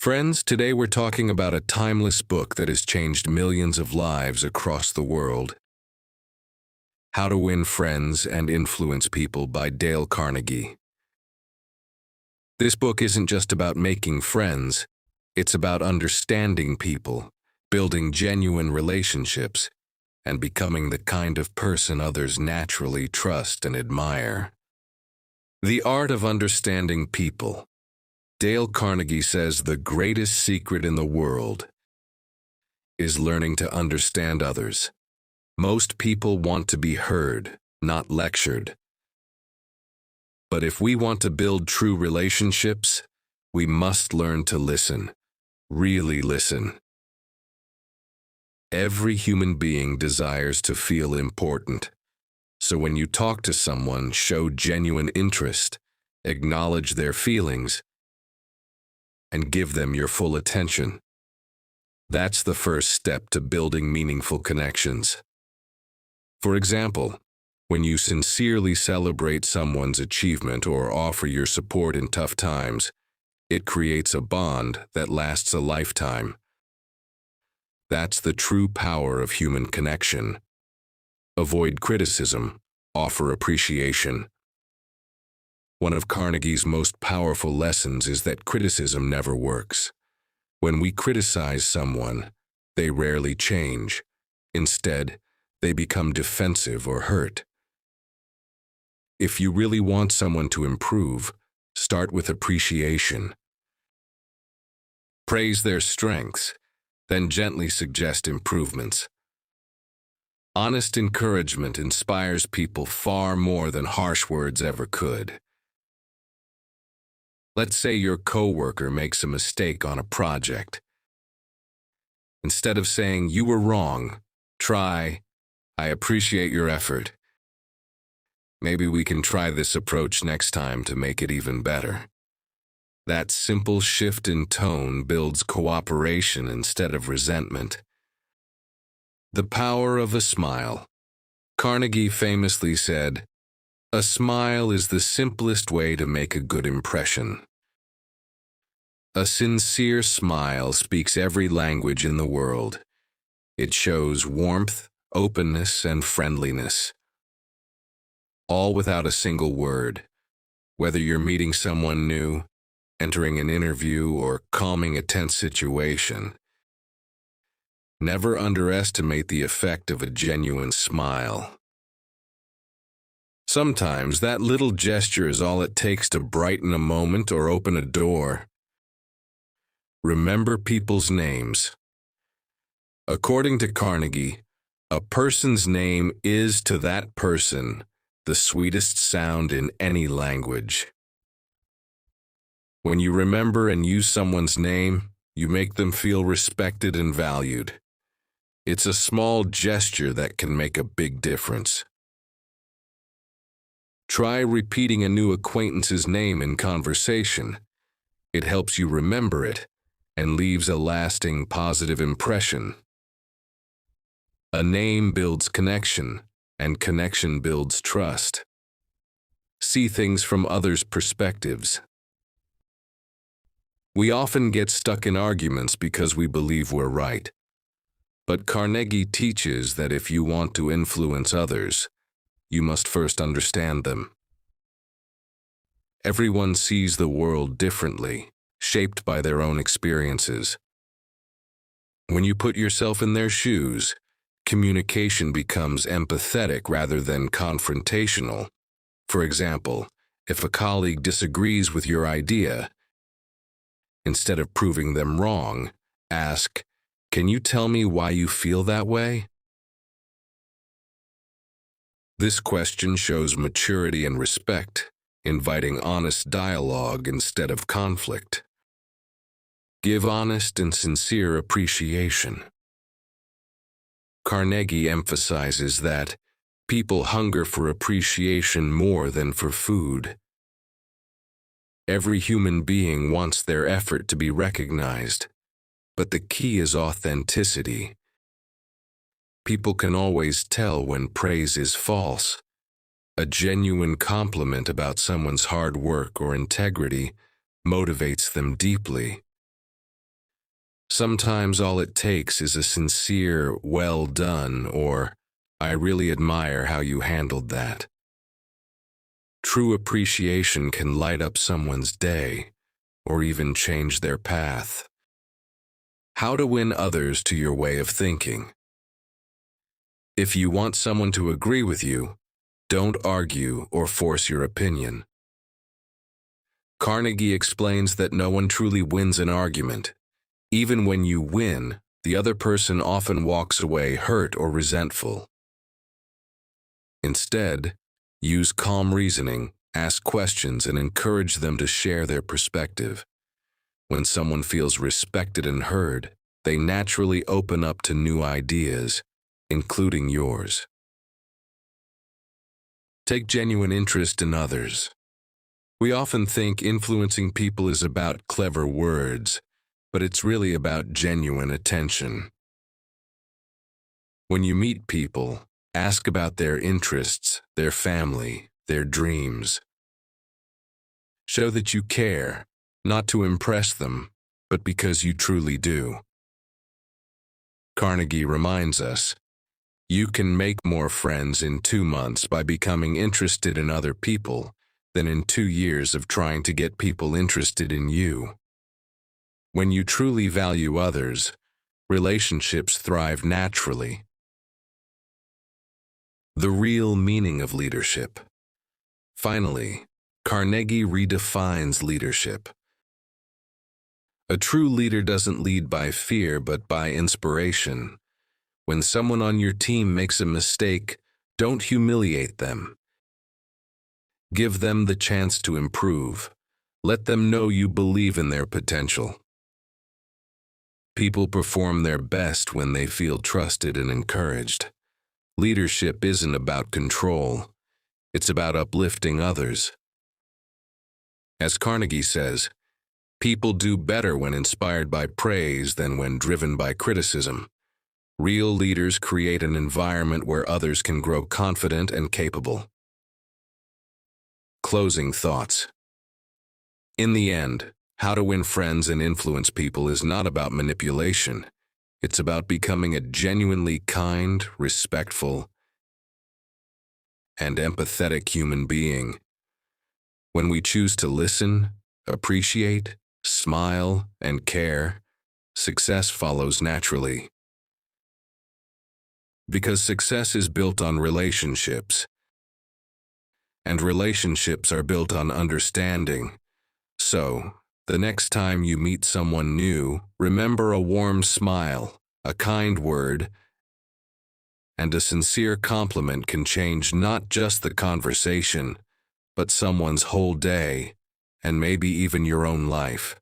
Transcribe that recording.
Friends, today we're talking about a timeless book that has changed millions of lives across the world. How to Win Friends and Influence People by Dale Carnegie. This book isn't just about making friends, it's about understanding people, building genuine relationships, and becoming the kind of person others naturally trust and admire. The Art of Understanding People. Dale Carnegie says the greatest secret in the world is learning to understand others. Most people want to be heard, not lectured. But if we want to build true relationships, we must learn to listen, really listen. Every human being desires to feel important. So when you talk to someone, show genuine interest, acknowledge their feelings, and give them your full attention. That's the first step to building meaningful connections. For example, when you sincerely celebrate someone's achievement or offer your support in tough times, it creates a bond that lasts a lifetime. That's the true power of human connection. Avoid criticism, offer appreciation. One of Carnegie's most powerful lessons is that criticism never works. When we criticize someone, they rarely change. Instead, they become defensive or hurt. If you really want someone to improve, start with appreciation. Praise their strengths, then gently suggest improvements. Honest encouragement inspires people far more than harsh words ever could. Let's say your coworker makes a mistake on a project. Instead of saying, "You were wrong," try, "I appreciate your effort. Maybe we can try this approach next time to make it even better." That simple shift in tone builds cooperation instead of resentment. The power of a smile. Carnegie famously said, "A smile is the simplest way to make a good impression." A sincere smile speaks every language in the world. It shows warmth, openness, and friendliness. All without a single word. Whether you're meeting someone new, entering an interview, or calming a tense situation, never underestimate the effect of a genuine smile. Sometimes that little gesture is all it takes to brighten a moment or open a door. Remember people's names. According to Carnegie, a person's name is to that person the sweetest sound in any language. When you remember and use someone's name, you make them feel respected and valued. It's a small gesture that can make a big difference. Try repeating a new acquaintance's name in conversation. It helps you remember it and leaves a lasting positive impression. A name builds connection, and connection builds trust. See things from others' perspectives. We often get stuck in arguments because we believe we're right. But Carnegie teaches that if you want to influence others, you must first understand them. Everyone sees the world differently, shaped by their own experiences. When you put yourself in their shoes, communication becomes empathetic rather than confrontational. For example, if a colleague disagrees with your idea, instead of proving them wrong, ask, "Can you tell me why you feel that way?" This question shows maturity and respect, inviting honest dialogue instead of conflict. Give honest and sincere appreciation. Carnegie emphasizes that people hunger for appreciation more than for food. Every human being wants their effort to be recognized, but the key is authenticity. People can always tell when praise is false. A genuine compliment about someone's hard work or integrity motivates them deeply. Sometimes all it takes is a sincere, "well done," or "I really admire how you handled that." True appreciation can light up someone's day, or even change their path. How to win others to your way of thinking. If you want someone to agree with you, don't argue or force your opinion. Carnegie explains that no one truly wins an argument. Even when you win, the other person often walks away hurt or resentful. Instead, use calm reasoning, ask questions, and encourage them to share their perspective. When someone feels respected and heard, they naturally open up to new ideas, including yours. Take genuine interest in others. We often think influencing people is about clever words, but it's really about genuine attention. When you meet people, ask about their interests, their family, their dreams. Show that you care, not to impress them, but because you truly do. Carnegie reminds us, you can make more friends in 2 months by becoming interested in other people than in 2 years of trying to get people interested in you. When you truly value others, relationships thrive naturally. The real meaning of leadership. Finally, Carnegie redefines leadership. A true leader doesn't lead by fear, but by inspiration. When someone on your team makes a mistake, don't humiliate them. Give them the chance to improve. Let them know you believe in their potential. People perform their best when they feel trusted and encouraged. Leadership isn't about control. It's about uplifting others. As Carnegie says, people do better when inspired by praise than when driven by criticism. Real leaders create an environment where others can grow confident and capable. Closing thoughts. In the end, how to win friends and influence people is not about manipulation. It's about becoming a genuinely kind, respectful, and empathetic human being. When we choose to listen, appreciate, smile, and care, success follows naturally. Because success is built on relationships, and relationships are built on understanding. So, the next time you meet someone new, remember a warm smile, a kind word, and a sincere compliment can change not just the conversation, but someone's whole day, and maybe even your own life.